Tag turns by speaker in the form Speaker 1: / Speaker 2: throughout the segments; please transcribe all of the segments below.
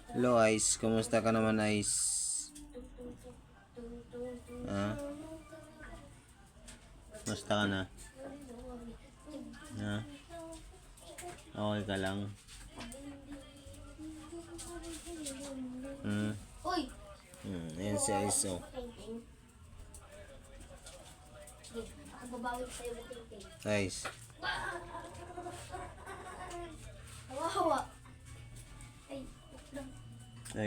Speaker 1: Hello Ice, kumusta ka naman Ice? Ha? Kumusta ka na? Ha? Okay ka lang?
Speaker 2: Uy!
Speaker 1: Ayan si Ice oh.
Speaker 2: Ako babawi sa'yo ng ting-ting.
Speaker 1: Ice.
Speaker 2: Hawa-hawa. Ay, lang.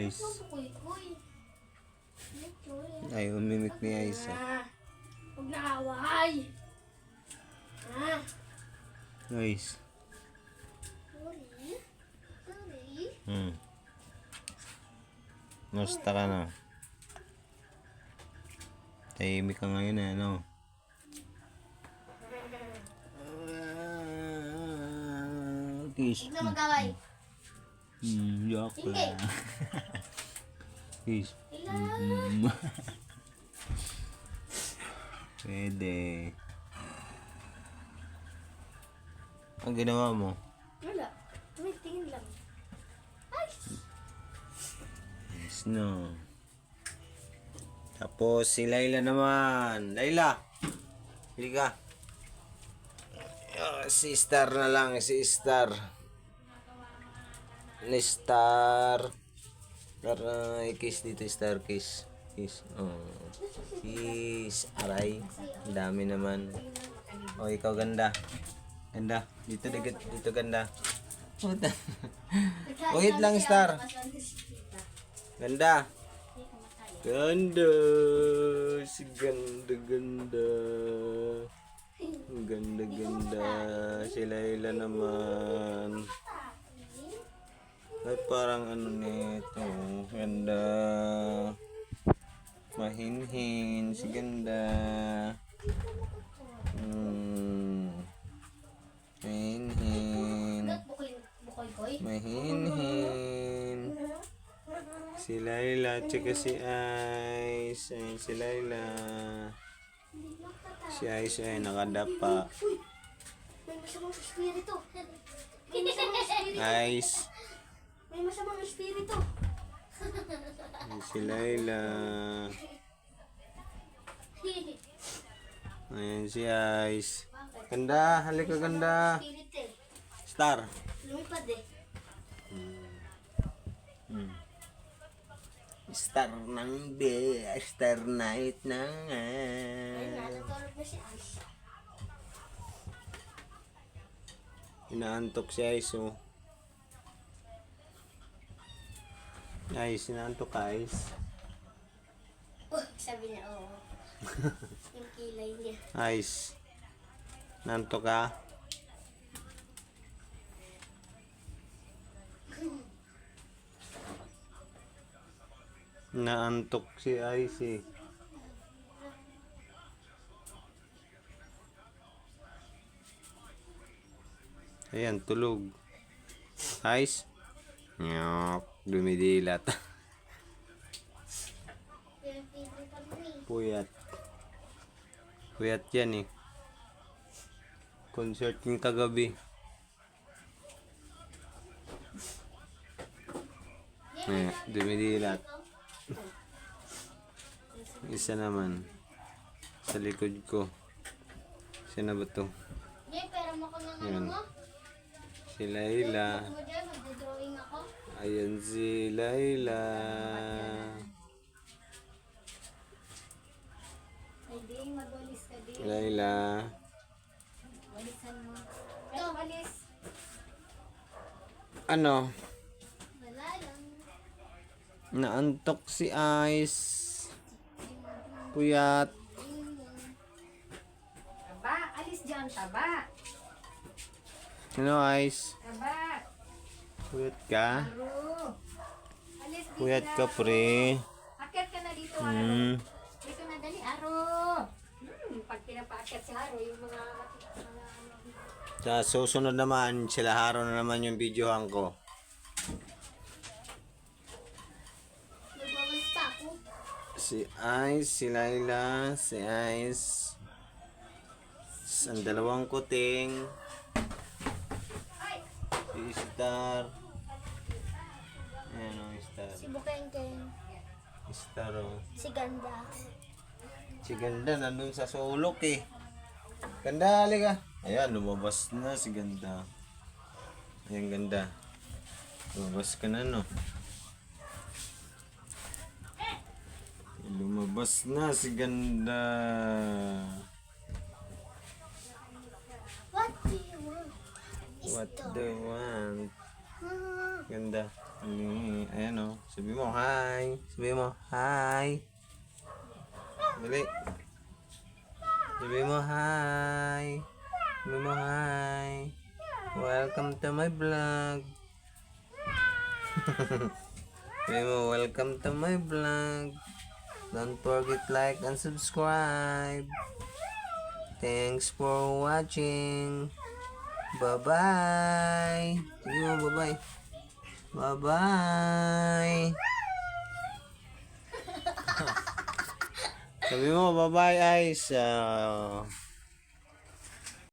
Speaker 1: Ice.
Speaker 2: Kuy-kuy.
Speaker 1: Ay, umimik ni Ice oh.
Speaker 2: Huwag na away.
Speaker 1: Ice.
Speaker 2: Sorry. Sorry.
Speaker 1: Kumusta ka na? Tahimik ka ngayon eh, ano? Kiss.
Speaker 2: Huwag na mag-away.
Speaker 1: Joke
Speaker 2: Hindi.
Speaker 1: lang. Kiss.
Speaker 2: Ilan?
Speaker 1: Pwede. Ang ginawa mo?
Speaker 2: Wala. May tingin lang. Ay!
Speaker 1: Yes, no. Tapos si Layla naman. Layla! Hindi ka. Si Star na lang. Si Star. Ni Star. Para i-kiss dito. Star kiss. Kiss. Oh. Kiss. Aray. Ang dami naman. Oh, ikaw ganda. Ganda. Dito ganda. Puta. Wait lang, Star. Ganda. Ganda. Si ganda. Ganda. Si Layla naman. Ay, parang ano nito. Ganda. Mahinhin. Si ganda. Mahinhin.
Speaker 2: Bukoy-koy.
Speaker 1: Mahinhin. Si Layla, tsaka si Ice. Ayun si Layla. Si Ice ay nakadapa.
Speaker 2: May masamang espiritu. May masamang espiritu.
Speaker 1: Ice.
Speaker 2: May masamang espiritu.
Speaker 1: Ayun si Layla. Ayun si Ice. Ganda, halika ganda.
Speaker 2: Spirit eh.
Speaker 1: Star.
Speaker 2: Lumipad eh.
Speaker 1: Star ng day, Star night na nga.
Speaker 2: Ayun nga, natulog na si Ice.
Speaker 1: Inaantok si Ice oh. Ice, inaantok ka Ice.
Speaker 2: Sabi niya, oo. Yung kilay niya.
Speaker 1: Ice. Inaantok ka? Naantok si Ice eh. Ayan, tulog. Ice. Nyok, dumidilat. Puyat. Puyat yan eh. Concert yung kagabi. Dumidilat. Isa naman. Sa likod ko. Sino ba to?
Speaker 2: Jay, pera mo ko ng ano
Speaker 1: Yan.
Speaker 2: mo?
Speaker 1: Si Layla.
Speaker 2: Mo dyan, magdodrawing ako.
Speaker 1: Ayan si Layla.
Speaker 2: Ay, Ding, magwalis ka, Ding.
Speaker 1: Layla.
Speaker 2: Walisan mo. Ito, walis.
Speaker 1: Ano?
Speaker 2: Wala lang.
Speaker 1: Naantok si Ice. Puyat.
Speaker 2: Taba, alis dyan, taba.
Speaker 1: Ano Ice?
Speaker 2: Taba.
Speaker 1: Puyat ka?
Speaker 2: Aro. Alis dito.
Speaker 1: Puyat ka pre.
Speaker 2: Akyat ka na dito, Aro. Dito na dali, Aro. Pag pinapaakyat si Aro, yung mga
Speaker 1: Sa susunod naman, sila Haro na naman yung videohan ko.
Speaker 2: nagwawalis pa ako.
Speaker 1: Si Ice, si Layla, si Ice. Ang dalawang kuting. Si Star. Ayan o, Star.
Speaker 3: Si Bukengkeng.
Speaker 1: Star, oh.
Speaker 3: Si Ganda.
Speaker 1: Si Ganda, nandun sa sulok eh. Ganda, halika. Ayan, lumabas na si Ganda. Ayan, Ganda. Lumabas ka na, no? Lumabas na si Ganda.
Speaker 3: What do you want?
Speaker 1: What do you want? Ganda. Ayan, oh. Sabi mo, hi. Sabi mo, hi. Dali. Sabi mo, hi. Sabi mo, hi. Welcome to my vlog. Sabi mo, welcome to my vlog. Don't forget like and subscribe. Thanks for watching. Bye-bye. Sabi mo, bye-bye. Bye-bye. Sabi mo, bye-bye, Aisa.